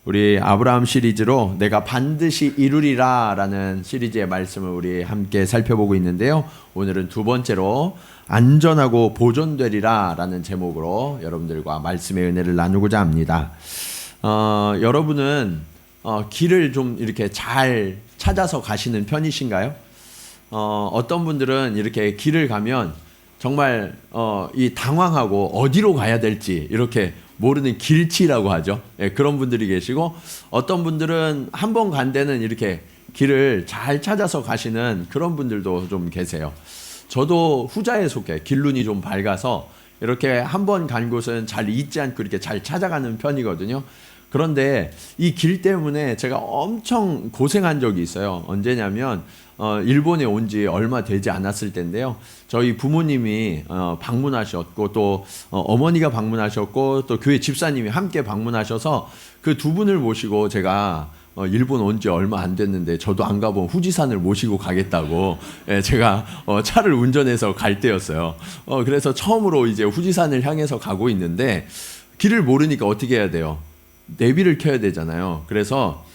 우리 아브라함 시리즈로 내가 반드시 이루리라 라는 시리즈의 말씀을 우리 함께 살펴보고 있는데요. 오늘은 두 번째로 안전하고 보존되리라 라는 제목으로 여러분들과 말씀의 은혜를 나누고자 합니다. 여러분은 길을 좀 이렇게 잘 찾아서 가시는 편이신가요? 어떤 분들은 이렇게 길을 가면 정말 이 당황하고 어디로 가야 될지 이렇게 모르는 길치라고 하죠. 예, 그런 분들이 계시고, 어떤 분들은 한 번 간 데는 이렇게 길을 잘 찾아서 가시는 그런 분들도 좀 계세요. 저도 후자에 속해 길눈이 좀 밝아서 이렇게 한 번 간 곳은 잘 잊지 않고 이렇게 잘 찾아가는 편이거든요. 그런데 이 길 때문에 제가 엄청 고생한 적이 있어요. 언제냐면 일본에 온 지 얼마 되지 않았을 때인데요. 저희 부모님이 방문하셨고 또 어머니가 방문하셨고 또 교회 집사님이 함께 방문하셔서 그 두 분을 모시고 제가 일본 온 지 얼마 안 됐는데 저도 안 가본 후지산을 모시고 가겠다고 제가 차를 운전해서 갈 때였어요. 그래서 처음으로 이제 후지산을 향해서 가고 있는데 길을 모르니까 어떻게 해야 돼요? 내비를 켜야 되잖아요. 그래서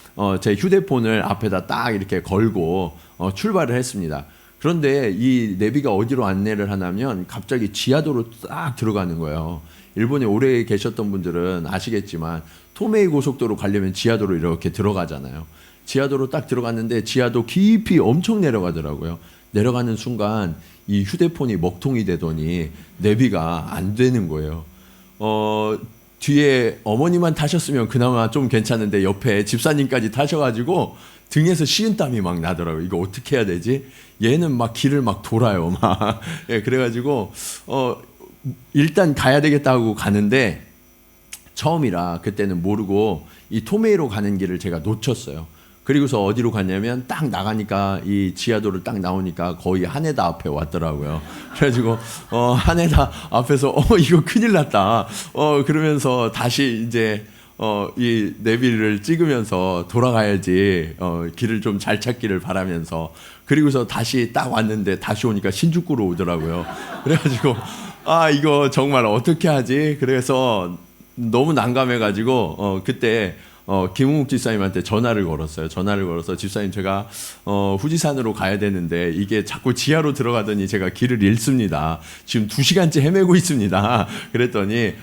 제 휴대폰을 앞에다 딱 이렇게 걸고 출발을 했습니다. 그런데 이 내비가 어디로 안내를 하냐면 갑자기 지하도로 딱 들어가는 거예요. 일본에 오래 계셨던 분들은 아시겠지만 토메이 고속도로 가려면 지하도로 이렇게 들어가잖아요. 지하도로 딱 들어갔는데 지하도 깊이 엄청 내려가더라고요. 내려가는 순간 이 휴대폰이 먹통이 되더니 내비가 안 되는 거예요. 뒤에 어머니만 타셨으면 그나마 좀 괜찮은데 옆에 집사님까지 타셔가지고 등에서 식은땀이 막 나더라고요. 이거 어떻게 해야 되지? 얘는 막 길을 막 돌아요. 막. 예, 그래가지고 일단 가야 되겠다 하고 가는데 처음이라 그때는 모르고 이 토메이로 가는 길을 제가 놓쳤어요. 그리고서 어디로 갔냐면 딱 나가니까 이 지하도를 딱 나오니까 거의 하네다 앞에 왔더라고요. 그래가지고 하네다 앞에서 이거 큰일 났다. 그러면서 다시 이제 이 내비를 찍으면서 돌아가야지 길을 좀 잘 찾기를 바라면서, 그리고서 다시 딱 왔는데 다시 오니까 신주쿠로 오더라고요. 그래가지고 이거 정말 어떻게 하지? 그래서 너무 난감해가지고 그때 김웅욱 집사님한테 전화를 걸었어요. 전화를 걸어서 집사님 제가 후지산으로 가야 되는데 이게 자꾸 지하로 들어가더니 제가 길을 잃습니다. 지금 2시간째 헤매고 있습니다. 그랬더니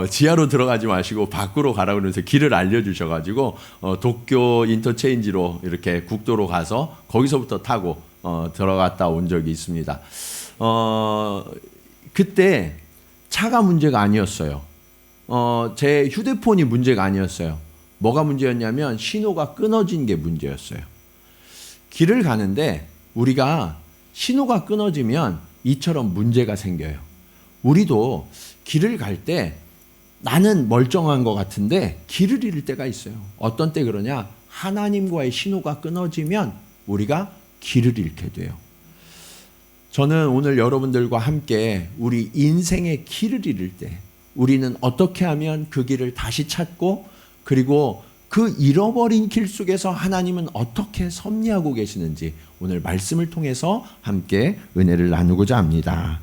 지하로 들어가지 마시고 밖으로 가라고 그러면서 길을 알려주셔가지고 도쿄 인터체인지로 이렇게 국도로 가서 거기서부터 타고 들어갔다 온 적이 있습니다. 그때 차가 문제가 아니었어요. 제 휴대폰이 문제가 아니었어요. 뭐가 문제였냐면 신호가 끊어진 게 문제였어요. 길을 가는데 우리가 신호가 끊어지면 이처럼 문제가 생겨요. 우리도 길을 갈 때 나는 멀쩡한 것 같은데 길을 잃을 때가 있어요. 어떤 때 그러냐? 하나님과의 신호가 끊어지면 우리가 길을 잃게 돼요. 저는 오늘 여러분들과 함께 우리 인생의 길을 잃을 때 우리는 어떻게 하면 그 길을 다시 찾고, 그리고 그 잃어버린 길 속에서 하나님은 어떻게 섭리하고 계시는지 오늘 말씀을 통해서 함께 은혜를 나누고자 합니다.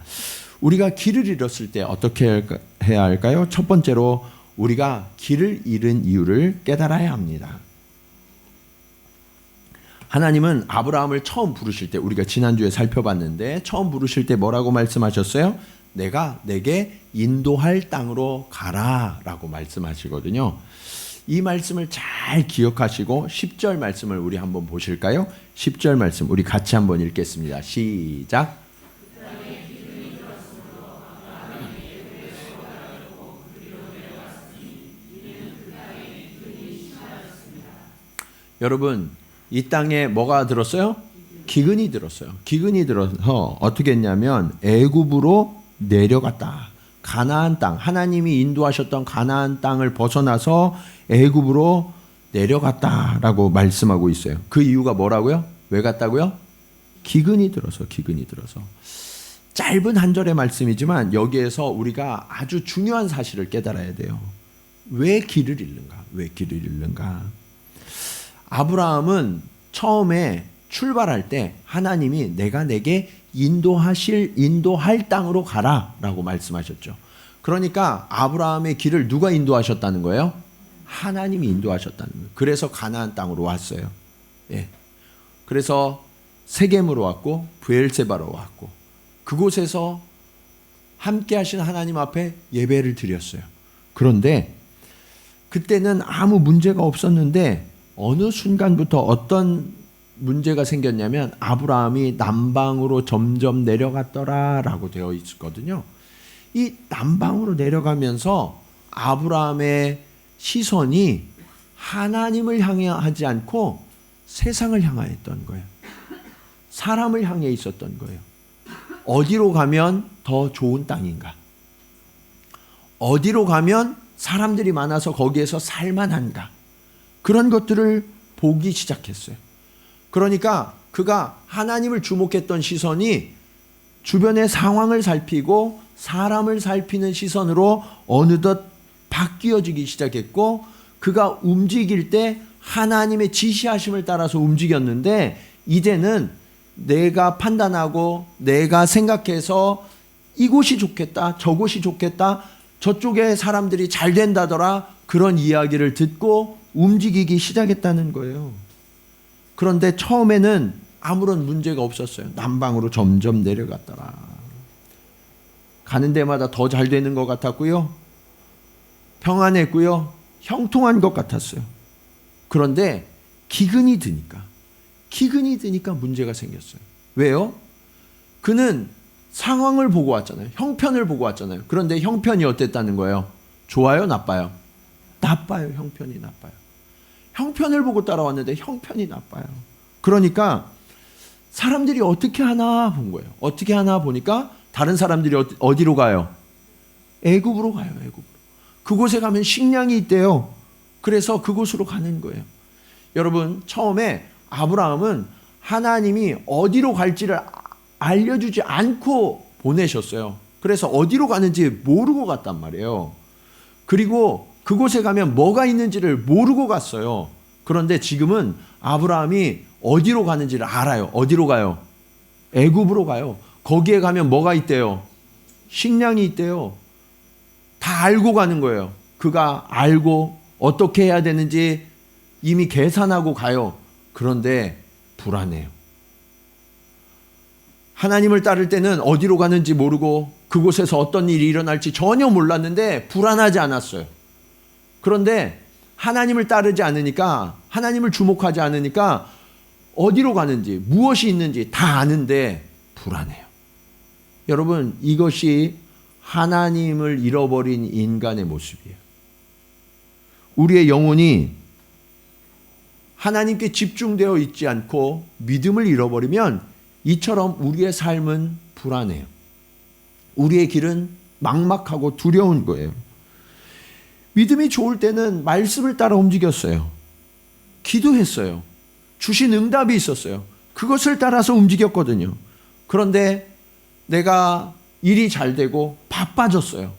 우리가 길을 잃었을 때 어떻게 해야 할까요? 첫 번째로 우리가 길을 잃은 이유를 깨달아야 합니다. 하나님은 아브라함을 처음 부르실 때, 우리가 지난주에 살펴봤는데 처음 부르실 때 뭐라고 말씀하셨어요? 내가 내게 인도할 땅으로 가라 라고 말씀하시거든요. 이 말씀을 잘 기억하시고 10절 말씀을 우리 한번 보실까요? 10절 말씀 우리 같이 한번 읽겠습니다. 시작. 여러분, 이 땅에 뭐가 들었어요? 기근이 들었어요. 기근이 들어서 어떻게 했냐면 애굽으로 내려갔다. 가나안 땅, 하나님이 인도하셨던 가나안 땅을 벗어나서 애굽으로 내려갔다라고 말씀하고 있어요. 그 이유가 뭐라고요? 왜 갔다고요? 기근이 들어서. 짧은 한 절의 말씀이지만 여기에서 우리가 아주 중요한 사실을 깨달아야 돼요. 왜 길을 잃는가? 아브라함은 처음에 출발할 때 하나님이 내가 내게 인도할 땅으로 가라 라고 말씀하셨죠. 그러니까 아브라함의 길을 누가 인도하셨다는 거예요? 하나님이 인도하셨다는 거예요. 그래서 가나안 땅으로 왔어요. 예. 그래서 세겜으로 왔고 브엘세바로 왔고 그곳에서 함께 하신 하나님 앞에 예배를 드렸어요. 그런데 그때는 아무 문제가 없었는데 어느 순간부터 어떤 문제가 생겼냐면 아브라함이 남방으로 점점 내려갔더라라고 되어 있거든요. 이 남방으로 내려가면서 아브라함의 시선이 하나님을 향해 하지 않고 세상을 향하였던 거예요. 사람을 향해 있었던 거예요. 어디로 가면 더 좋은 땅인가? 어디로 가면 사람들이 많아서 거기에서 살만한가? 그런 것들을 보기 시작했어요. 그러니까 그가 하나님을 주목했던 시선이 주변의 상황을 살피고 사람을 살피는 시선으로 어느덧 바뀌어지기 시작했고 그가 움직일 때 하나님의 지시하심을 따라서 움직였는데 이제는 내가 판단하고 내가 생각해서 이곳이 좋겠다, 저곳이 좋겠다, 저쪽에 사람들이 잘 된다더라 그런 이야기를 듣고 움직이기 시작했다는 거예요. 그런데 처음에는 아무런 문제가 없었어요. 남방으로 점점 내려갔더라. 가는 데마다 더 잘 되는 것 같았고요. 평안했고요. 형통한 것 같았어요. 그런데 기근이 드니까 문제가 생겼어요. 왜요? 그는 상황을 보고 왔잖아요. 형편을 보고 왔잖아요. 그런데 형편이 어땠다는 거예요? 좋아요? 나빠요? 나빠요. 형편이 나빠요. 형편을 보고 따라왔는데 형편이 나빠요. 그러니까 사람들이 어떻게 하나 본 거예요. 어떻게 하나 보니까 다른 사람들이 어디로 가요? 애굽으로 가요. 애굽으로. 그곳에 가면 식량이 있대요. 그래서 그곳으로 가는 거예요. 여러분, 처음에 아브라함은 하나님이 어디로 갈지를 알려주지 않고 보내셨어요. 그래서 어디로 가는지 모르고 갔단 말이에요. 그리고 그곳에 가면 뭐가 있는지를 모르고 갔어요. 그런데 지금은 아브라함이 어디로 가는지를 알아요. 어디로 가요? 애굽으로 가요. 거기에 가면 뭐가 있대요? 식량이 있대요. 다 알고 가는 거예요. 그가 알고 어떻게 해야 되는지 이미 계산하고 가요. 그런데 불안해요. 하나님을 따를 때는 어디로 가는지 모르고 그곳에서 어떤 일이 일어날지 전혀 몰랐는데 불안하지 않았어요. 그런데 하나님을 따르지 않으니까, 하나님을 주목하지 않으니까 어디로 가는지 무엇이 있는지 다 아는데 불안해요. 여러분, 이것이 하나님을 잃어버린 인간의 모습이에요. 우리의 영혼이 하나님께 집중되어 있지 않고 믿음을 잃어버리면 이처럼 우리의 삶은 불안해요. 우리의 길은 막막하고 두려운 거예요. 믿음이 좋을 때는 말씀을 따라 움직였어요. 기도했어요. 주신 응답이 있었어요. 그것을 따라서 움직였거든요. 그런데 내가 일이 잘 되고 바빠졌어요.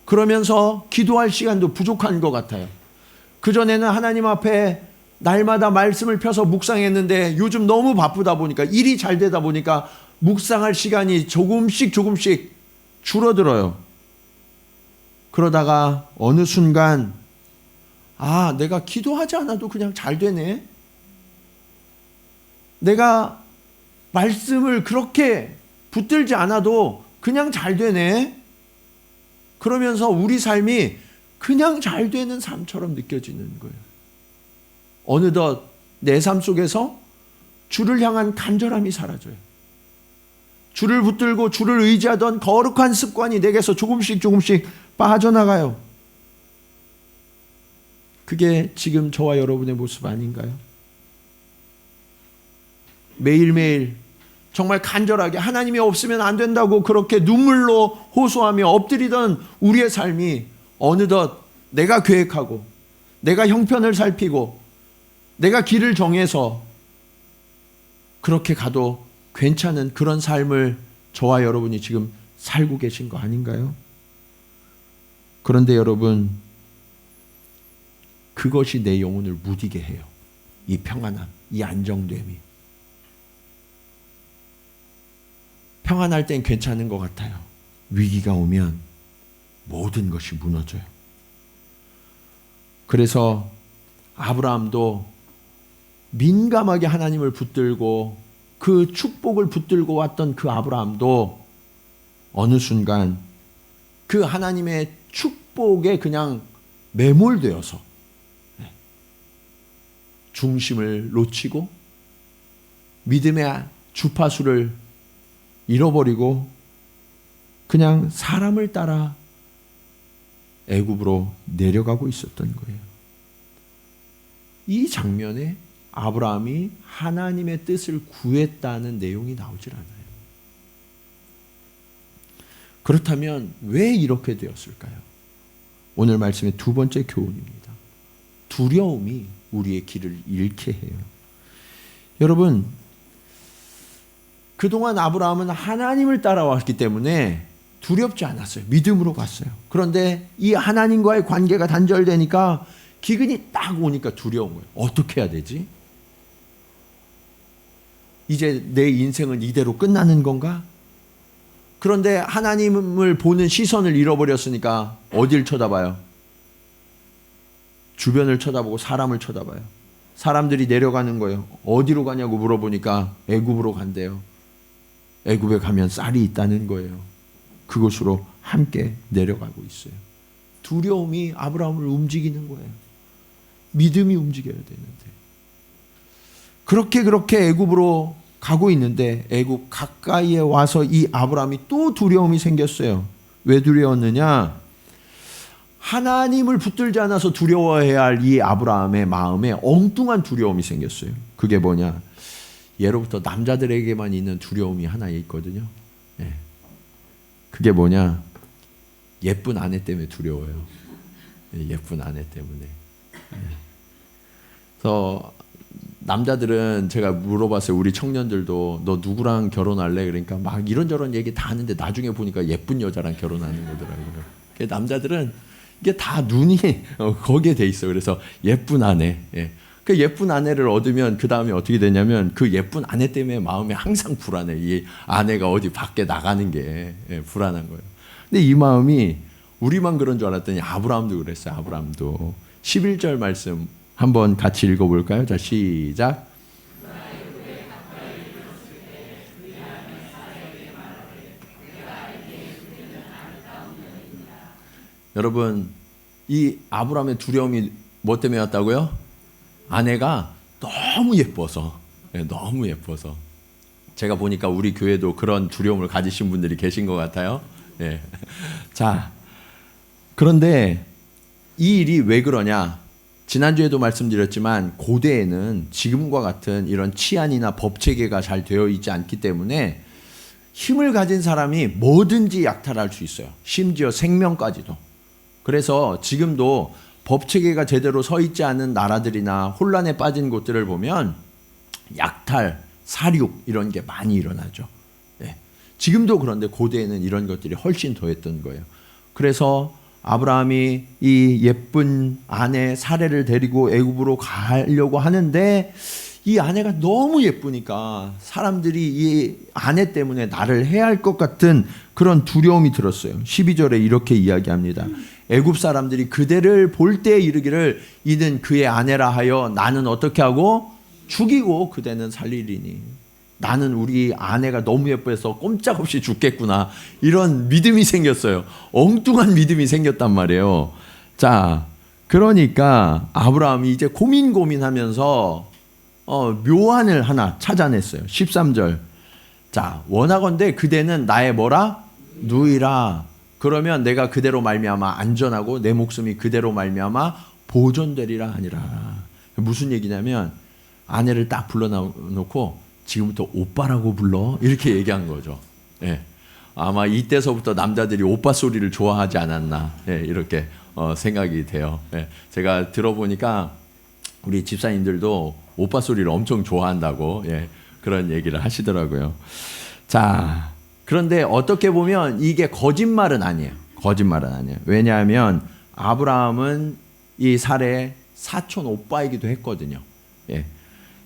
그러면서 기도할 시간도 부족한 것 같아요. 그전에는 하나님 앞에 날마다 말씀을 펴서 묵상했는데 요즘 너무 바쁘다 보니까, 일이 잘 되다 보니까 묵상할 시간이 조금씩 줄어들어요. 그러다가 어느 순간 내가 기도하지 않아도 그냥 잘 되네. 내가 말씀을 그렇게 붙들지 않아도 그냥 잘 되네. 그러면서 우리 삶이 그냥 잘 되는 삶처럼 느껴지는 거예요. 어느덧 내 삶 속에서 주를 향한 간절함이 사라져요. 주를 붙들고 주를 의지하던 거룩한 습관이 내게서 조금씩 빠져나가요. 그게 지금 저와 여러분의 모습 아닌가요? 매일매일 정말 간절하게 하나님이 없으면 안 된다고 그렇게 눈물로 호소하며 엎드리던 우리의 삶이 어느덧 내가 계획하고 내가 형편을 살피고 내가 길을 정해서 그렇게 가도 괜찮은 그런 삶을 저와 여러분이 지금 살고 계신 거 아닌가요? 그런데 여러분, 그것이 내 영혼을 무디게 해요. 이 평안함, 이 안정됨이. 평안할 땐 괜찮은 것 같아요. 위기가 오면 모든 것이 무너져요. 그래서 아브라함도 민감하게 하나님을 붙들고 그 축복을 붙들고 왔던 그 아브라함도 어느 순간 그 하나님의 축복에 그냥 매몰되어서 중심을 놓치고 믿음의 주파수를 잃어버리고 그냥 사람을 따라 애굽으로 내려가고 있었던 거예요. 이 장면에 아브라함이 하나님의 뜻을 구했다는 내용이 나오질 않아요. 그렇다면 왜 이렇게 되었을까요? 오늘 말씀의 두 번째 교훈입니다. 두려움이 우리의 길을 잃게 해요. 여러분, 그동안 아브라함은 하나님을 따라왔기 때문에 두렵지 않았어요. 믿음으로 갔어요. 그런데 이 하나님과의 관계가 단절되니까 기근이 딱 오니까 두려운 거예요. 어떻게 해야 되지? 이제 내 인생은 이대로 끝나는 건가? 그런데 하나님을 보는 시선을 잃어버렸으니까 어딜 쳐다봐요? 주변을 쳐다보고 사람을 쳐다봐요. 사람들이 내려가는 거예요. 어디로 가냐고 물어보니까 애굽으로 간대요. 애굽에 가면 쌀이 있다는 거예요. 그곳으로 함께 내려가고 있어요. 두려움이 아브라함을 움직이는 거예요. 믿음이 움직여야 되는데. 그렇게 애굽으로 가고 있는데 애굽 가까이에 와서 이 아브라함이 또 두려움이 생겼어요. 왜 두려웠느냐? 하나님을 붙들지 않아서 두려워해야 할 이 아브라함의 마음에 엉뚱한 두려움이 생겼어요. 그게 뭐냐? 예로부터 남자들에게만 있는 두려움이 하나 있거든요. 그게 뭐냐? 예쁜 아내 때문에 두려워요. 예쁜 아내 때문에. 그래서 남자들은 제가 물어봤어요. 우리 청년들도 너 누구랑 결혼할래? 그러니까 막 이런저런 얘기 다 하는데 나중에 보니까 예쁜 여자랑 결혼하는 거더라고요. 남자들은 이게 다 눈이 거기에 돼 있어. 그래서 예쁜 아내. 그 예쁜 아내를 얻으면 그 다음에 어떻게 되냐면 그 예쁜 아내 때문에 마음이 항상 불안해. 이 아내가 어디 밖에 나가는 게 불안한 거예요. 근데 이 마음이 우리만 그런 줄 알았더니 아브라함도 그랬어요. 아브라함도 11절 말씀 한번 같이 읽어볼까요? 자, 시작. 여러분, 이 아브라함의 두려움이 뭐 때문에 왔다고요? 아내가 너무 예뻐서. 너무 예뻐서. 제가 보니까 우리 교회도 그런 두려움을 가지신 분들이 계신 것 같아요. 자, 그런데 이 일이 왜 그러냐? 지난주에도 말씀드렸지만 고대에는 지금과 같은 이런 치안이나 법체계가 잘 되어 있지 않기 때문에 힘을 가진 사람이 뭐든지 약탈할 수 있어요. 심지어 생명까지도. 그래서 지금도 법체계가 제대로 서 있지 않은 나라들이나 혼란에 빠진 곳들을 보면 약탈, 살육 이런 게 많이 일어나죠. 지금도 그런데 고대에는 이런 것들이 훨씬 더했던 거예요. 그래서 아브라함이 이 예쁜 아내 사레를 데리고 애굽으로 가려고 하는데 이 아내가 너무 예쁘니까 사람들이 이 아내 때문에 나를 해할 것 같은 그런 두려움이 들었어요. 12절에 이렇게 이야기합니다. 애굽 사람들이 그대를 볼 때 이르기를 이는 그의 아내라 하여 나는 어떻게 하고 죽이고 그대는 살리리니. 나는 우리 아내가 너무 예뻐서 꼼짝없이 죽겠구나. 이런 믿음이 생겼어요. 엉뚱한 믿음이 생겼단 말이에요. 자, 그러니까 아브라함이 이제 고민하면서 묘안을 하나 찾아냈어요. 13절. 자, 원하건대 그대는 나의 뭐라? 누이라. 그러면 내가 그대로 말미암아 안전하고 내 목숨이 그대로 말미암아 보존되리라 하니라. 무슨 얘기냐면 아내를 딱 불러놓고 지금부터 오빠라고 불러 이렇게 얘기한 거죠. 아마 이때서부터 남자들이 오빠 소리를 좋아하지 않았나 이렇게 생각이 돼요. 제가 들어보니까 우리 집사님들도 오빠 소리를 엄청 좋아한다고 그런 얘기를 하시더라고요. 자, 그런데 어떻게 보면 이게 거짓말은 아니에요. 거짓말은 아니에요. 왜냐하면 아브라함은 이 사레의 사촌 오빠이기도 했거든요.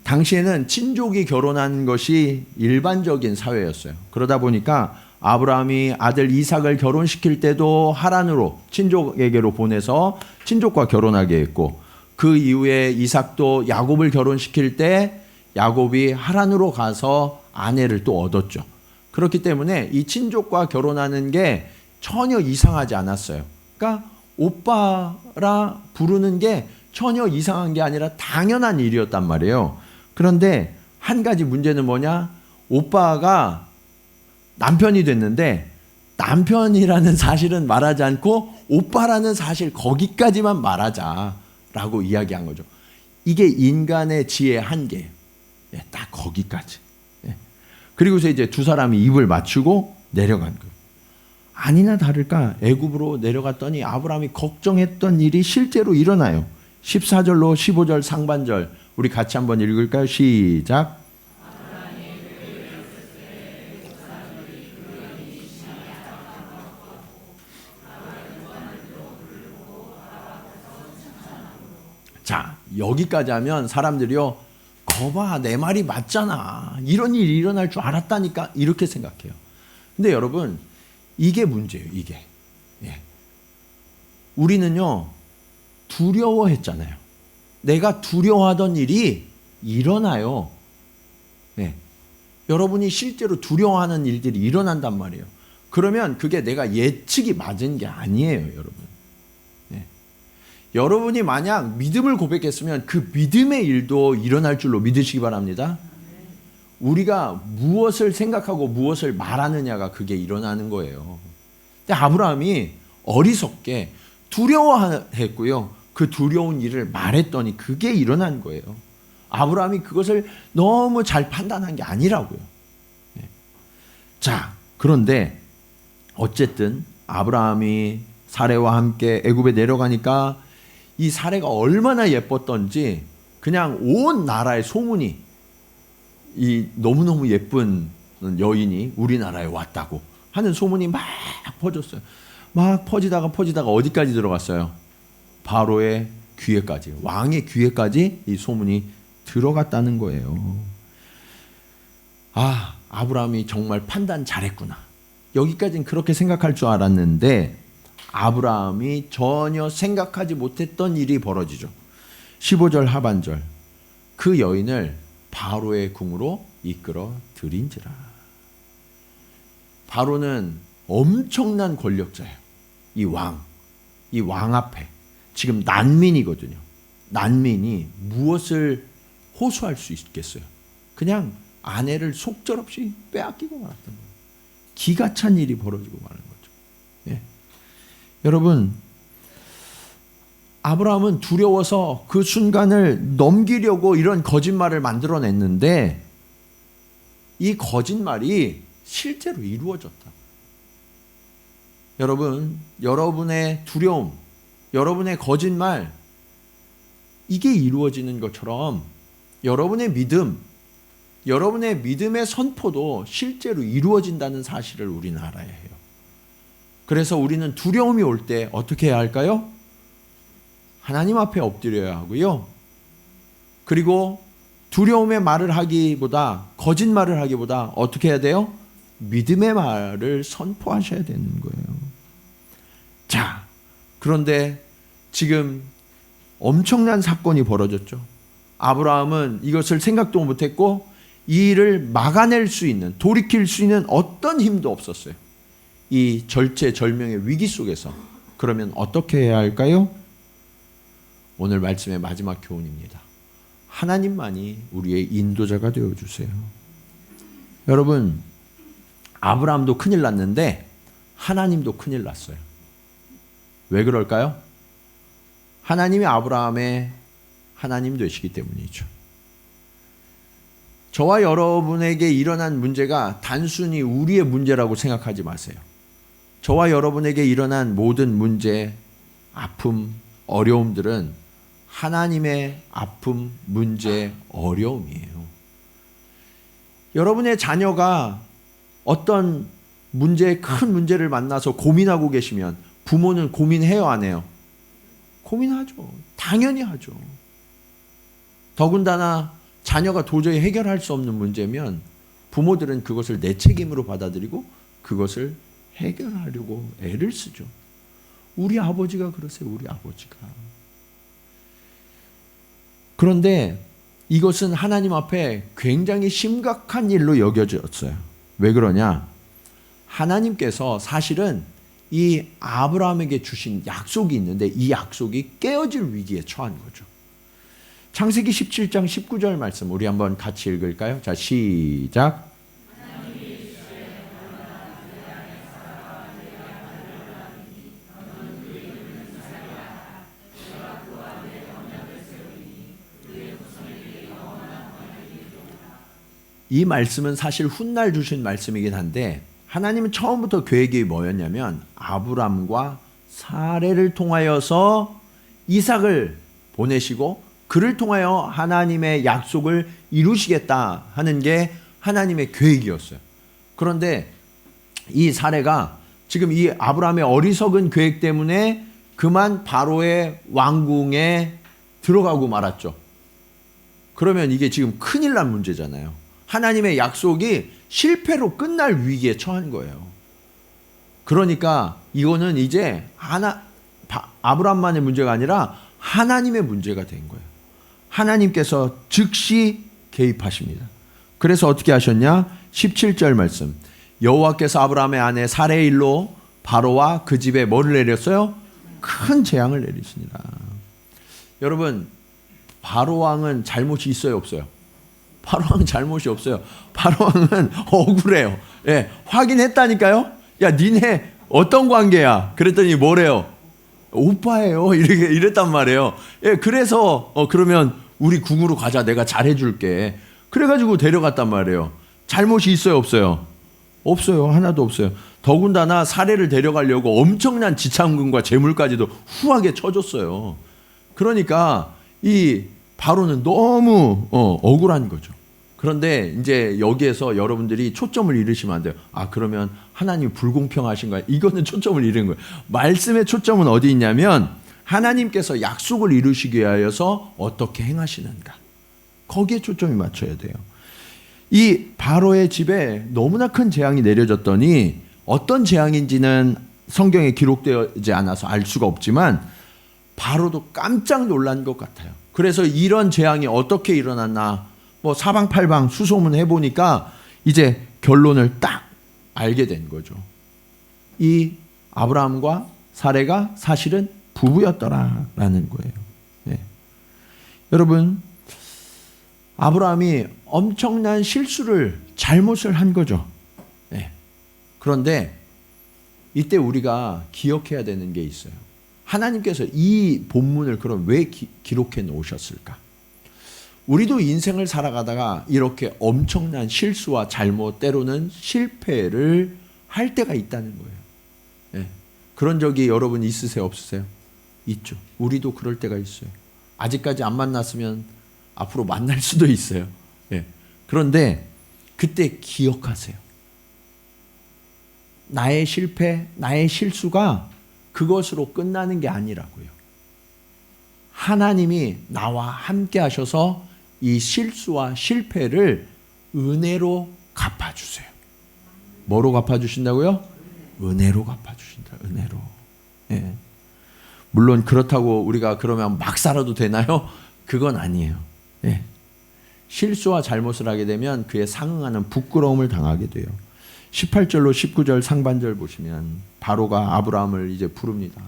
당시에는 친족이 결혼한 것이 일반적인 사회였어요. 그러다 보니까 아브라함이 아들 이삭을 결혼시킬 때도 하란으로 친족에게로 보내서 친족과 결혼하게 했고, 그 이후에 이삭도 야곱을 결혼시킬 때 야곱이 하란으로 가서 아내를 또 얻었죠. 그렇기 때문에 이 친족과 결혼하는 게 전혀 이상하지 않았어요. 그러니까 오빠라 부르는 게 전혀 이상한 게 아니라 당연한 일이었단 말이에요. 그런데 한 가지 문제는 뭐냐? 오빠가 남편이 됐는데 남편이라는 사실은 말하지 않고 오빠라는 사실 거기까지만 말하자라고 이야기한 거죠. 이게 인간의 지혜의 한계예요. 딱 거기까지. 그리고서 이제 두 사람이 입을 맞추고 내려간 거예요. 아니나 다를까 애굽으로 내려갔더니 아브라함이 걱정했던 일이 실제로 일어나요. 14절로 15절 상반절 우리 같이 한번 읽을까요? 시작. 자, 여기까지 하면 사람들이요, 거봐, 내 말이 맞잖아. 이런 일이 일어날 줄 알았다니까. 이렇게 생각해요. 근데 여러분, 이게 문제예요, 이게. 예. 우리는요, 두려워했잖아요. 내가 두려워하던 일이 일어나요. 예. 여러분이 실제로 두려워하는 일들이 일어난단 말이에요. 그러면 그게 내가 예측이 맞은 게 아니에요, 여러분. 여러분이 만약 믿음을 고백했으면 그 믿음의 일도 일어날 줄로 믿으시기 바랍니다. 우리가 무엇을 생각하고 무엇을 말하느냐가 그게 일어나는 거예요. 근데 아브라함이 어리석게 두려워했고요. 그 두려운 일을 말했더니 그게 일어난 거예요. 아브라함이 그것을 너무 잘 판단한 게 아니라고요. 자, 그런데 어쨌든 아브라함이 사레와 함께 애굽에 내려가니까 이 사레가 얼마나 예뻤던지 그냥 온 나라의 소문이 이 너무너무 예쁜 여인이 우리나라에 왔다고 하는 소문이 막 퍼졌어요. 막 퍼지다가 어디까지 들어갔어요? 바로의 귀에까지, 왕의 귀에까지 이 소문이 들어갔다는 거예요. 아, 아브라함이 정말 판단 잘했구나. 여기까지는 그렇게 생각할 줄 알았는데 아브라함이 전혀 생각하지 못했던 일이 벌어지죠. 15절 하반절. 그 여인을 바로의 궁으로 이끌어 들인지라. 바로는 엄청난 권력자예요. 이 왕 앞에 지금 난민이거든요. 난민이 무엇을 호소할 수 있겠어요? 그냥 아내를 속절없이 빼앗기고 말았던 거예요. 기가 찬 일이 벌어지고 마는 거죠. 예. 여러분, 아브라함은 두려워서 그 순간을 넘기려고 이런 거짓말을 만들어냈는데 이 거짓말이 실제로 이루어졌다. 여러분, 여러분의 두려움, 여러분의 거짓말, 이게 이루어지는 것처럼 여러분의 믿음, 여러분의 믿음의 선포도 실제로 이루어진다는 사실을 우리는 알아야 해요. 그래서 우리는 두려움이 올 때 어떻게 해야 할까요? 하나님 앞에 엎드려야 하고요. 그리고 두려움의 말을 하기보다, 거짓말을 하기보다 어떻게 해야 돼요? 믿음의 말을 선포하셔야 되는 거예요. 자, 그런데 지금 엄청난 사건이 벌어졌죠. 아브라함은 이것을 생각도 못했고 이 일을 막아낼 수 있는, 돌이킬 수 있는 어떤 힘도 없었어요. 이 절체절명의 위기 속에서 그러면 어떻게 해야 할까요? 오늘 말씀의 마지막 교훈입니다. 하나님만이 우리의 인도자가 되어주세요. 여러분, 아브라함도 큰일 났는데 하나님도 큰일 났어요. 왜 그럴까요? 하나님이 아브라함의 하나님 되시기 때문이죠. 저와 여러분에게 일어난 문제가 단순히 우리의 문제라고 생각하지 마세요. 저와 여러분에게 일어난 모든 문제, 아픔, 어려움들은 하나님의 아픔, 문제, 어려움이에요. 여러분의 자녀가 어떤 문제, 큰 문제를 만나서 고민하고 계시면 부모는 고민해요, 안 해요? 고민하죠. 당연히 하죠. 더군다나 자녀가 도저히 해결할 수 없는 문제면 부모들은 그것을 내 책임으로 받아들이고 그것을 해결하려고 애를 쓰죠. 우리 아버지가 그러세요. 우리 아버지가. 그런데 이것은 하나님 앞에 굉장히 심각한 일로 여겨졌어요. 왜 그러냐? 하나님께서 사실은 이 아브라함에게 주신 약속이 있는데 이 약속이 깨어질 위기에 처한 거죠. 창세기 17장 19절 말씀 우리 한번 같이 읽을까요? 자, 시작. 이 말씀은 사실 훗날 주신 말씀이긴 한데 하나님은 처음부터 계획이 뭐였냐면 아브람과 사레를 통하여서 이삭을 보내시고 그를 통하여 하나님의 약속을 이루시겠다 하는 게 하나님의 계획이었어요. 그런데 이 사레가 지금 이 아브람의 어리석은 계획 때문에 그만 바로의 왕궁에 들어가고 말았죠. 그러면 이게 지금 큰일 난 문제잖아요. 하나님의 약속이 실패로 끝날 위기에 처한 거예요. 그러니까 이거는 이제 아브람만의 문제가 아니라 하나님의 문제가 된 거예요. 하나님께서 즉시 개입하십니다. 그래서 어떻게 하셨냐? 17절 말씀. 여호와께서 아브라함의 아내 사레의 일로 바로와 그 집에 뭐를 내렸어요? 큰 재앙을 내리시니라. 여러분, 바로 왕은 잘못이 있어요, 없어요? 바로 왕은 잘못이 없어요. 바로 왕은 억울해요. 예, 확인했다니까요. 야, 니네 어떤 관계야? 그랬더니 뭐래요? 오빠예요. 이랬단 말이에요. 예, 그래서 그러면 우리 궁으로 가자. 내가 잘해줄게. 그래가지고 데려갔단 말이에요. 잘못이 있어요, 없어요? 없어요. 하나도 없어요. 더군다나 사례를 데려가려고 엄청난 지참금과 재물까지도 후하게 쳐줬어요. 그러니까 이 바로는 너무 억울한 거죠. 그런데 이제 여기에서 여러분들이 초점을 잃으시면 안 돼요. 아, 그러면 하나님 불공평하신가요? 이거는 초점을 잃은 거예요. 말씀의 초점은 어디 있냐면 하나님께서 약속을 이루시기 위하여서 어떻게 행하시는가. 거기에 초점이 맞춰야 돼요. 이 바로의 집에 너무나 큰 재앙이 내려졌더니 어떤 재앙인지는 성경에 기록되지 않아서 알 수가 없지만 바로도 깜짝 놀란 것 같아요. 그래서 이런 재앙이 어떻게 일어났나 뭐 사방팔방 수소문 해보니까 이제 결론을 딱 알게 된 거죠. 이 아브라함과 사레가 사실은 부부였더라라는 거예요. 네. 여러분, 아브라함이 엄청난 실수를 잘못을 한 거죠. 네. 그런데 이때 우리가 기억해야 되는 게 있어요. 하나님께서 이 본문을 그럼 왜 기록해 놓으셨을까? 우리도 인생을 살아가다가 이렇게 엄청난 실수와 잘못, 때로는 실패를 할 때가 있다는 거예요. 네. 그런 적이 여러분 있으세요, 없으세요? 있죠. 우리도 그럴 때가 있어요. 아직까지 안 만났으면 앞으로 만날 수도 있어요. 네. 그런데 그때 기억하세요. 나의 실패, 나의 실수가 그것으로 끝나는 게 아니라고요. 하나님이 나와 함께 하셔서 이 실수와 실패를 은혜로 갚아주세요. 뭐로 갚아주신다고요? 은혜로 갚아주신다. 은혜로. 예. 물론 그렇다고 우리가 그러면 막 살아도 되나요? 그건 아니에요. 예. 실수와 잘못을 하게 되면 그에 상응하는 부끄러움을 당하게 돼요. 18절로 19절 상반절 보시면 바로가 아브라함을 이제 부릅니다.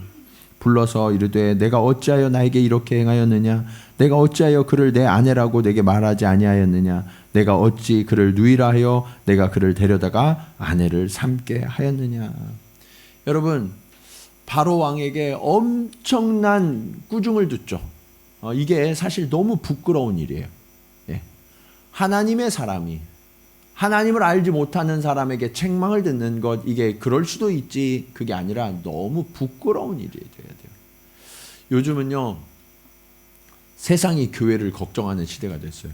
불러서 이르되 내가 어찌하여 나에게 이렇게 행하였느냐? 내가 어찌하여 그를 내 아내라고 내게 말하지 아니하였느냐? 내가 어찌 그를 누이라 하여 내가 그를 데려다가 아내를 삼게 하였느냐? 여러분, 바로 왕에게 엄청난 꾸중을 듣죠. 이게 사실 너무 부끄러운 일이에요. 예. 하나님의 사람이 하나님을 알지 못하는 사람에게 책망을 듣는 것, 이게 그럴 수도 있지, 그게 아니라 너무 부끄러운 일이 돼야 돼요. 요즘은요, 세상이 교회를 걱정하는 시대가 됐어요.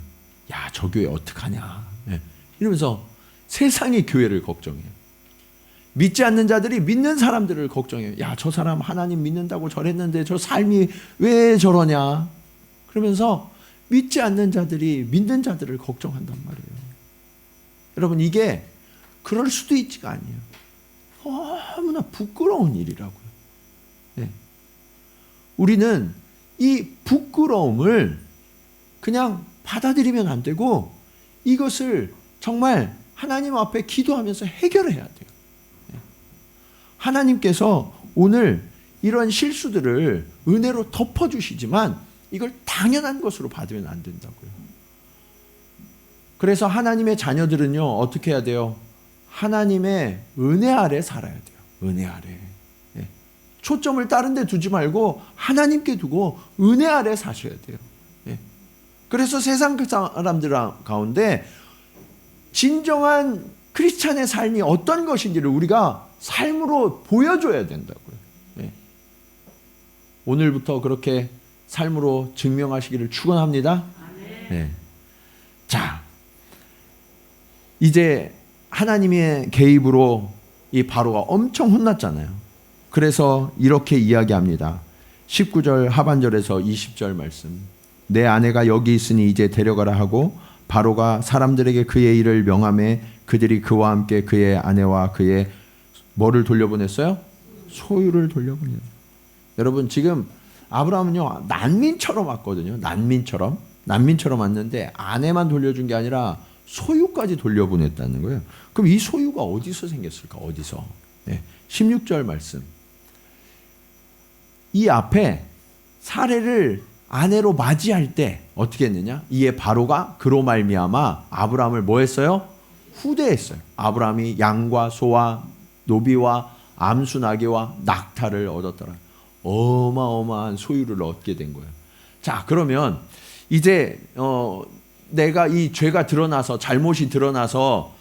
야, 저 교회 어떡하냐. 네. 이러면서 세상이 교회를 걱정해요. 믿지 않는 자들이 믿는 사람들을 걱정해요. 야, 저 사람 하나님 믿는다고 저랬는데 저 삶이 왜 저러냐. 그러면서 믿지 않는 자들이 믿는 자들을 걱정한단 말이에요. 여러분, 이게 그럴 수도 있지가 아니에요. 너무나 부끄러운 일이라고요. 네. 우리는 이 부끄러움을 그냥 받아들이면 안 되고 이것을 정말 하나님 앞에 기도하면서 해결해야 돼요. 네. 하나님께서 오늘 이런 실수들을 은혜로 덮어주시지만 이걸 당연한 것으로 받으면 안 된다고요. 그래서 하나님의 자녀들은요, 어떻게 해야 돼요? 하나님의 은혜 아래 살아야 돼요. 은혜 아래. 예. 초점을 다른 데 두지 말고 하나님께 두고 은혜 아래 사셔야 돼요. 예. 그래서 세상 사람들 가운데 진정한 크리스찬의 삶이 어떤 것인지를 우리가 삶으로 보여줘야 된다고요. 예. 오늘부터 그렇게 삶으로 증명하시기를 축원합니다. 예. 자, 이제 하나님의 개입으로 이 바로가 엄청 혼났잖아요. 그래서 이렇게 이야기합니다. 19절 하반절에서 20절 말씀. 내 아내가 여기 있으니 이제 데려가라 하고 바로가 사람들에게 그의 일을 명하매 그들이 그와 함께 그의 아내와 그의 뭐를 돌려보냈어요? 소유를 돌려보냈어요. 여러분 지금 아브라함은요 난민처럼 왔거든요. 난민처럼 왔는데 아내만 돌려준 게 아니라 소유까지 돌려보냈다는 거예요. 그럼 이 소유가 어디서 생겼을까? 어디서? 네. 16절 말씀. 이 앞에 사례를 아내로 맞이할 때 어떻게 했느냐? 이에 바로가 그로 말미암아 아브라함을 뭐 했어요? 후대했어요. 아브라함이 양과 소와 노비와 암수 나귀와 낙타를 얻었더라. 어마어마한 소유를 얻게 된 거예요. 자, 그러면 이제 내가 이 죄가 드러나서 잘못이 드러나서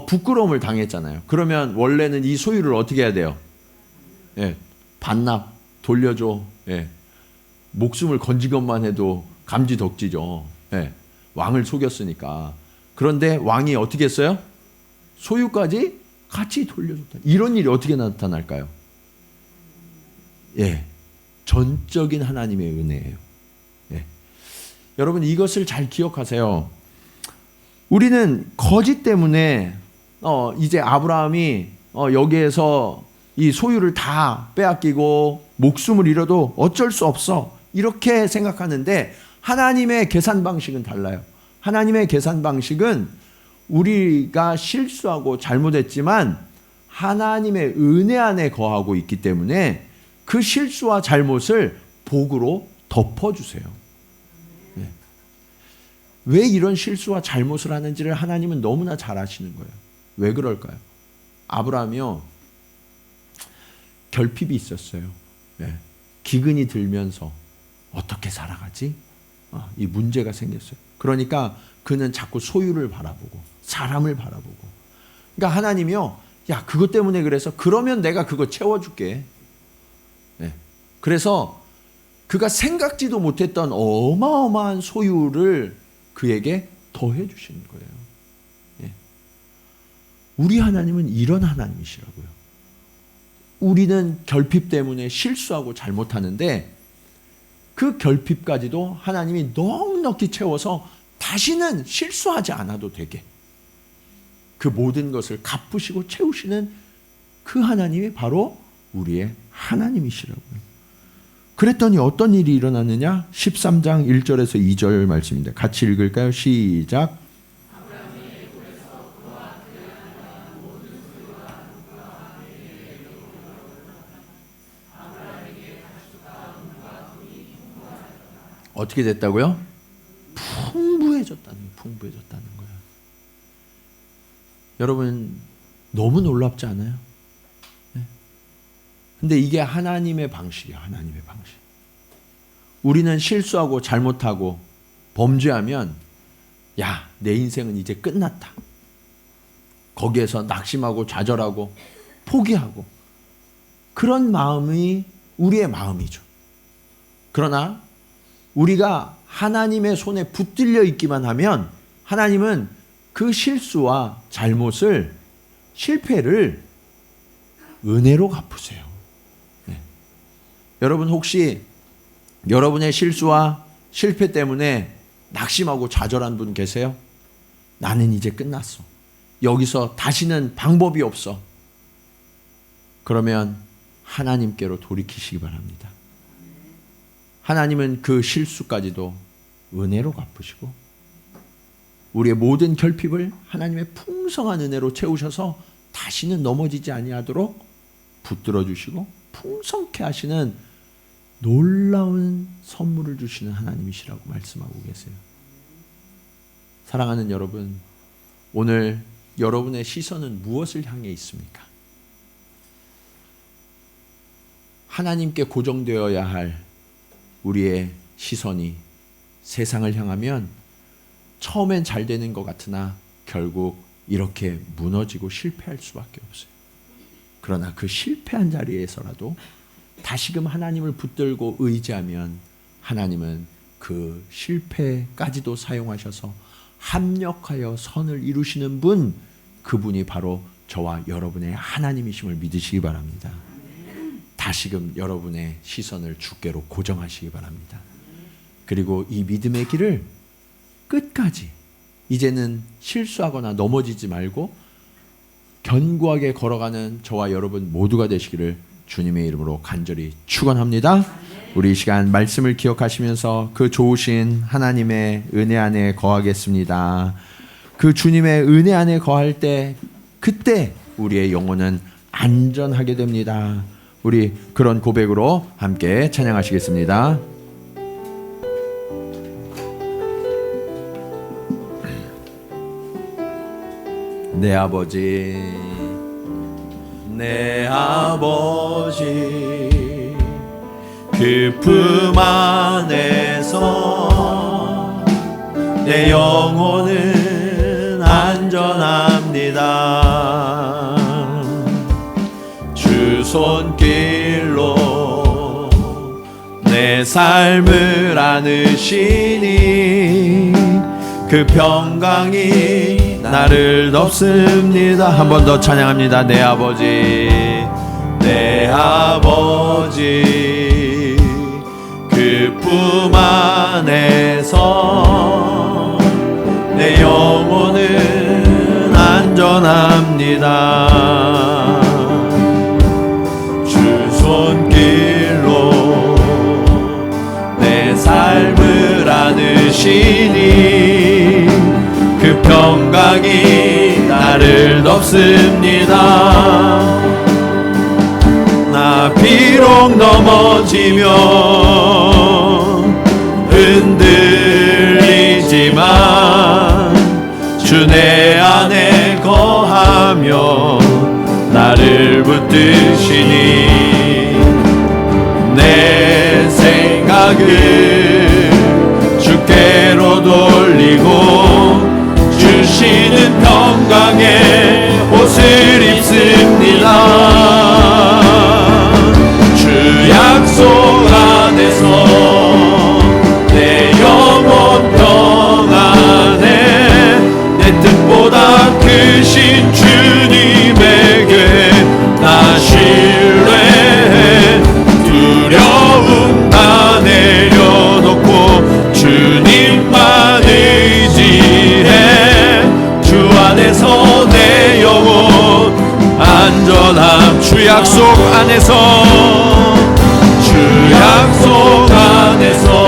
부끄러움을 당했잖아요. 그러면 원래는 이 소유를 어떻게 해야 돼요? 예, 반납, 돌려줘. 예, 목숨을 건진 것만 해도 감지덕지죠. 예, 왕을 속였으니까. 그런데 왕이 어떻게 했어요? 소유까지 같이 돌려줬다. 이런 일이 어떻게 나타날까요? 예, 전적인 하나님의 은혜예요. 예. 여러분 이것을 잘 기억하세요. 우리는 거짓 때문에 이제 아브라함이 여기에서 이 소유를 다 빼앗기고 목숨을 잃어도 어쩔 수 없어 이렇게 생각하는데 하나님의 계산 방식은 달라요. 하나님의 계산 방식은 우리가 실수하고 잘못했지만 하나님의 은혜 안에 거하고 있기 때문에 그 실수와 잘못을 복으로 덮어주세요. 네. 왜 이런 실수와 잘못을 하는지를 하나님은 너무나 잘 아시는 거예요. 왜 그럴까요? 아브라함이요 결핍이 있었어요. 네. 기근이 들면서 어떻게 살아가지? 이 문제가 생겼어요. 그러니까 그는 자꾸 소유를 바라보고 사람을 바라보고. 그러니까 하나님이요, 야 그것 때문에 그래서 그러면 내가 그거 채워줄게. 네. 그래서 그가 생각지도 못했던 어마어마한 소유를 그에게 더해 주시는 거예요. 네. 우리 하나님은 이런 하나님이시라고요. 우리는 결핍 때문에 실수하고 잘못하는데 그 결핍까지도 하나님이 넉넉히 채워서 다시는 실수하지 않아도 되게 그 모든 것을 갚으시고 채우시는 그 하나님이 바로 우리의 하나님이시라고요. 그랬더니 어떤 일이 일어났느냐? 13장 1절에서 2절 말씀입니다. 같이 읽을까요? 시작. 어떻게 됐다고요? 풍부해졌다는 거예요. 여러분 너무 놀랍지 않아요? 네. 근데 이게 하나님의 방식이에요. 하나님의 방식. 우리는 실수하고 잘못하고 범죄하면 야, 내 인생은 이제 끝났다. 거기에서 낙심하고 좌절하고 포기하고 그런 마음이 우리의 마음이죠. 그러나 우리가 하나님의 손에 붙들려 있기만 하면 하나님은 그 실수와 잘못을 실패를 은혜로 갚으세요. 네. 여러분 혹시 여러분의 실수와 실패 때문에 낙심하고 좌절한 분 계세요? 나는 이제 끝났어. 여기서 다시는 방법이 없어. 그러면 하나님께로 돌이키시기 바랍니다. 하나님은 그 실수까지도 은혜로 갚으시고 우리의 모든 결핍을 하나님의 풍성한 은혜로 채우셔서 다시는 넘어지지 아니하도록 붙들어 주시고 풍성케 하시는 놀라운 선물을 주시는 하나님이시라고 말씀하고 계세요. 사랑하는 여러분, 오늘 여러분의 시선은 무엇을 향해 있습니까? 하나님께 고정되어야 할 우리의 시선이 세상을 향하면 처음엔 잘 되는 것 같으나 결국 이렇게 무너지고 실패할 수밖에 없어요. 그러나 그 실패한 자리에서라도 다시금 하나님을 붙들고 의지하면 하나님은 그 실패까지도 사용하셔서 합력하여 선을 이루시는 분, 그분이 바로 저와 여러분의 하나님이심을 믿으시기 바랍니다. 다시금 여러분의 시선을 주께로 고정하시기 바랍니다. 그리고 이 믿음의 길을 끝까지 이제는 실수하거나 넘어지지 말고 견고하게 걸어가는 저와 여러분 모두가 되시기를 주님의 이름으로 간절히 축원합니다. 우리 이 시간 말씀을 기억하시면서 그 좋으신 하나님의 은혜 안에 거하겠습니다. 그 주님의 은혜 안에 거할 때 그때 우리의 영혼은 안전하게 됩니다. 우리 그런 고백으로 함께 찬양하시겠습니다. 내 아버지, 내 아버지, 그 품 안에서 내 영혼은 안전합니다. 주 손길로 내 삶을 안으시니 그 평강이 나를 덮습니다. 한 번 더 찬양합니다. 내 아버지, 내 아버지, 그 품 안에서 내 영혼은 안전합니다. 주 손길로 내 삶을 안으시니 그 평강이 나를 덮습니다. 나 비록 넘어지면 흔들리지만 주 내 안에 거하며 나를 붙드시니 내 생각을 주께로 돌리고 주시는 평강의 옷을 입습니다. 주 약속 안에서 내 영혼 평안해 내 뜻보다 크신 주님에게 나 신뢰해 두려움 다 내려놓고 주님만 의지해 주 안에서 내 영혼 안전함. 주 약속 안에서, 주 약속 안에서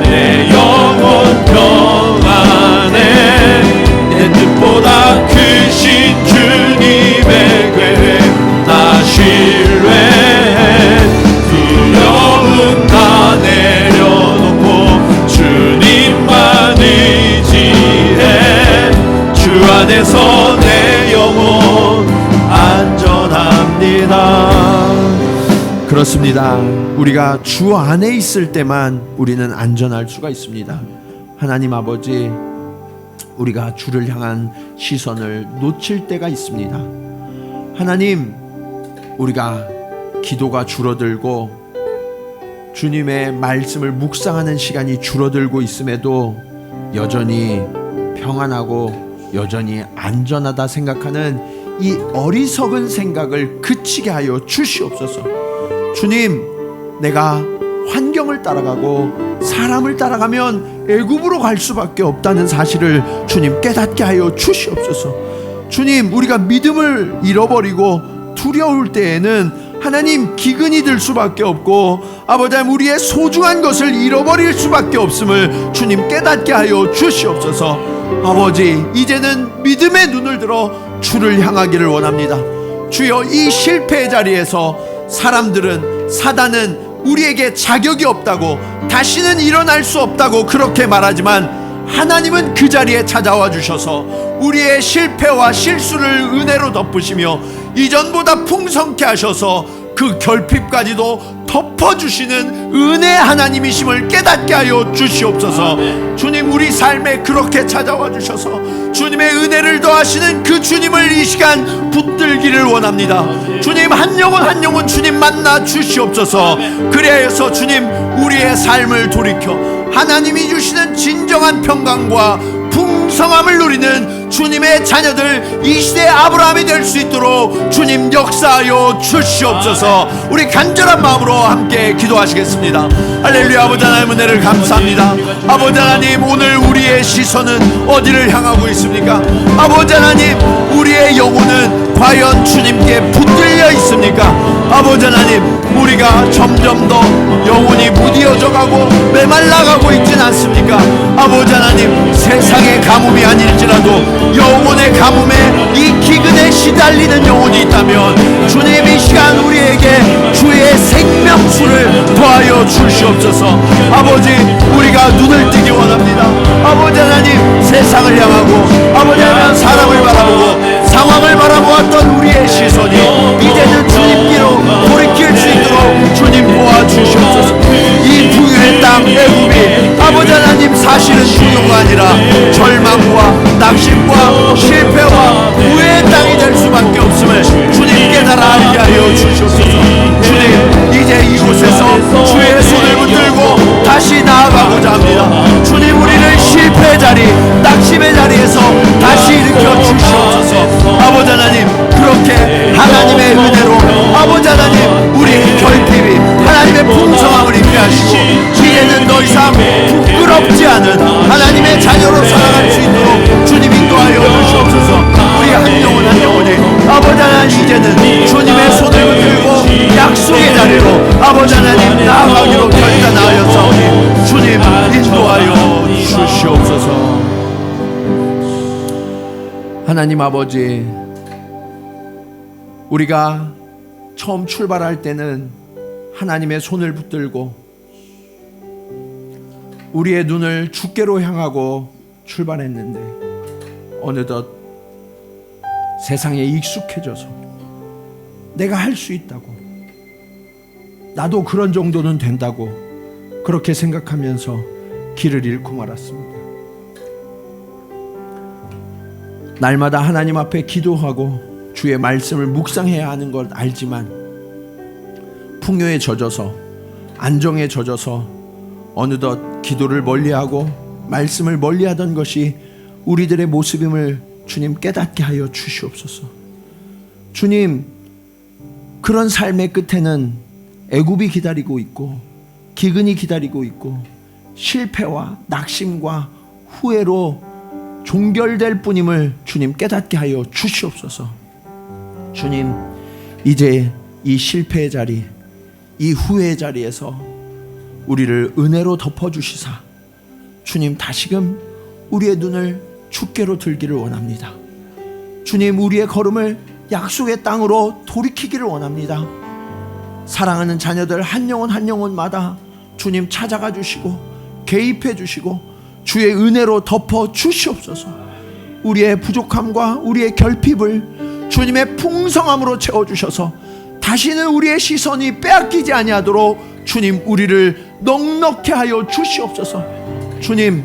내 영혼 평안해 내 뜻보다 크신 주님에게 나 신뢰해 두려움 다 내려놓고 주님만 의지해 주 안에서 내 영혼 안전합니다. 그렇습니다. 우리가 주 안에 있을 때만 우리는 안전할 수가 있습니다. 하나님 아버지, 우리가 주를 향한 시선을 놓칠 때가 있습니다. 하나님, 우리가 기도가 줄어들고 주님의 말씀을 묵상하는 시간이 줄어들고 있음에도 여전히 평안하고 여전히 안전하다 생각하는 이 어리석은 생각을 그치게 하여 주시옵소서. 주님, 내가 환경을 따라가고 사람을 따라가면 애굽으로 갈 수밖에 없다는 사실을 주님 깨닫게 하여 주시옵소서. 주님, 우리가 믿음을 잃어버리고 두려울 때에는 하나님 기근이 들 수밖에 없고 아버지 하나님 우리의 소중한 것을 잃어버릴 수밖에 없음을 주님 깨닫게 하여 주시옵소서. 아버지, 이제는 믿음의 눈을 들어 주를 향하기를 원합니다. 주여, 이 실패의 자리에서 사단은 우리에게 자격이 없다고, 다시는 일어날 수 없다고 그렇게 말하지만 하나님은 그 자리에 찾아와 주셔서 우리의 실패와 실수를 은혜로 덮으시며 이전보다 풍성케 하셔서 그 결핍까지도 덮어주시는 은혜 하나님이심을 깨닫게 하여 주시옵소서. 주님, 우리 삶에 그렇게 찾아와 주셔서 주님의 은혜를 더하시는 그 주님을 이 시간 붙들기를 원합니다. 주님, 한 영혼 주님 만나 주시옵소서. 그래서 주님, 우리의 삶을 돌이켜 하나님이 주시는 진정한 평강과 풍성함을 누리는 주님의 자녀들, 이 시대의 아브라함이 될 수 있도록 주님 역사하여 주시옵소서. 우리 간절한 마음으로 함께 기도하시겠습니다. 할렐루야. 아버지 하나님, 은혜를 감사합니다. 아버지 하나님, 오늘 우리의 시선은 어디를 향하고 있습니까? 아버지 하나님, 우리의 영혼은 과연 주님께 붙들려 있습니까? 아버지 하나님, 우리가 점점 더 영혼이 무디어져 가고 메말라가고 있진 않습니까? 아버지 하나님, 세상의 가뭄이 아닐지라도 영혼의 가뭄에 이 기근에 시달리는 영혼이 있다면 주님, 이 시간 우리에게 주의 생명수를 더하여 주시옵소서. 아버지, 우리가 눈을 뜨기 원합니다. 아버지 하나님, 세상을 향하고 아버지 하나님, 사람을 바라보고 상황을 바라보았던 우리의 시선이 이제는 주님께로 돌이킬 수 있도록 주님 도와주시옵소서. 이 부유의 땅 애굽이 아버지 하나님, 사실은 부유가 아니라 절망과 낙심과 실패와 후회의 땅이 될 수밖에 없음을 주님 깨달아 알게 하여 주시옵소서. 주님, 이제 이곳에서 주의 손을 붙들고 다시 나아가고자 합니다. 주님, 우리를 실패의 자리, 낙심의 자리에서 다시 일으켜 주시옵소서. 아버지 하나님, 그렇게 하나님의 은혜로 아버지 하나님, 우리의 결핍이 하나님의 풍성함을 입게 하시고 이제는 더 이상 부끄럽지 않은 하나님의 자녀로 살아갈 수 있도록 주님 인도하여 주시옵소서. 우리 한 영혼이 아버지 하나님, 이제는 주님의 손을 붙들고 약속의 자리로 아버지 하나님 나아가기로 결단하였사오니 주님 인도하여 주시옵소서. 하나님 아버지, 우리가 처음 출발할 때는 하나님의 손을 붙들고 우리의 눈을 주께로 향하고 출발했는데 어느덧 세상에 익숙해져서 내가 할 수 있다고, 나도 그런 정도는 된다고 그렇게 생각하면서 길을 잃고 말았습니다. 날마다 하나님 앞에 기도하고 주의 말씀을 묵상해야 하는 걸 알지만 풍요에 젖어서, 안정에 젖어서 어느덧 기도를 멀리하고 말씀을 멀리하던 것이 우리들의 모습임을 주님 깨닫게 하여 주시옵소서. 주님, 그런 삶의 끝에는 애굽이 기다리고 있고 기근이 기다리고 있고 실패와 낙심과 후회로 종결될 뿐임을 주님 깨닫게 하여 주시옵소서. 주님, 이제 이 실패의 자리, 이 후회의 자리에서 우리를 은혜로 덮어주시사 주님, 다시금 우리의 눈을 주께로 들기를 원합니다. 주님, 우리의 걸음을 약속의 땅으로 돌이키기를 원합니다. 사랑하는 자녀들 한 영혼마다 주님 찾아가 주시고 개입해 주시고 주의 은혜로 덮어 주시옵소서. 우리의 부족함과 우리의 결핍을 주님의 풍성함으로 채워주셔서 다시는 우리의 시선이 빼앗기지 아니하도록 주님, 우리를 넉넉히 하여 주시옵소서. 주님,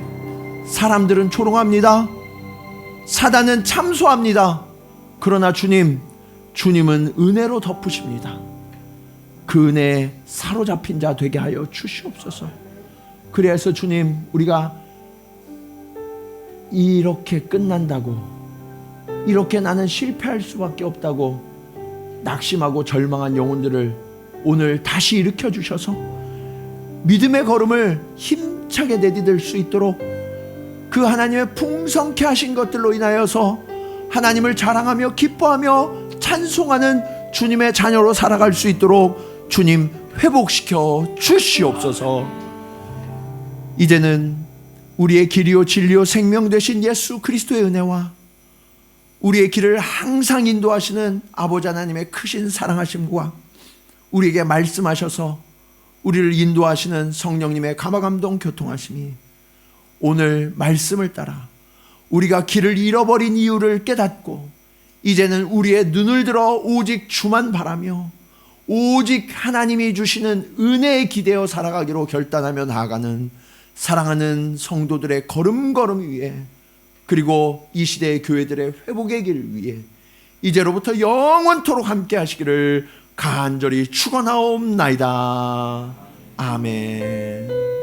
사람들은 조롱합니다. 사단은 참소합니다. 그러나 주님은 은혜로 덮으십니다. 그 은혜에 사로잡힌 자 되게 하여 주시옵소서. 그래서 주님, 우리가 이렇게 끝난다고, 이렇게 나는 실패할 수밖에 없다고 낙심하고 절망한 영혼들을 오늘 다시 일으켜 주셔서 믿음의 걸음을 힘차게 내디딜 수 있도록 그 하나님의 풍성케 하신 것들로 인하여서 하나님을 자랑하며 기뻐하며 찬송하는 주님의 자녀로 살아갈 수 있도록 주님 회복시켜 주시옵소서. 이제는 우리의 길이요 진리요 생명 되신 예수 그리스도의 은혜와 우리의 길을 항상 인도하시는 아버지 하나님의 크신 사랑하심과 우리에게 말씀하셔서 우리를 인도하시는 성령님의 감화감동 교통하심이 오늘 말씀을 따라 우리가 길을 잃어버린 이유를 깨닫고 이제는 우리의 눈을 들어 오직 주만 바라며 오직 하나님이 주시는 은혜에 기대어 살아가기로 결단하며 나아가는 사랑하는 성도들의 걸음걸음 위에 그리고 이 시대의 교회들의 회복의 길 위에 이제로부터 영원토록 함께 하시기를 간절히 축원하옵나이다. 아멘.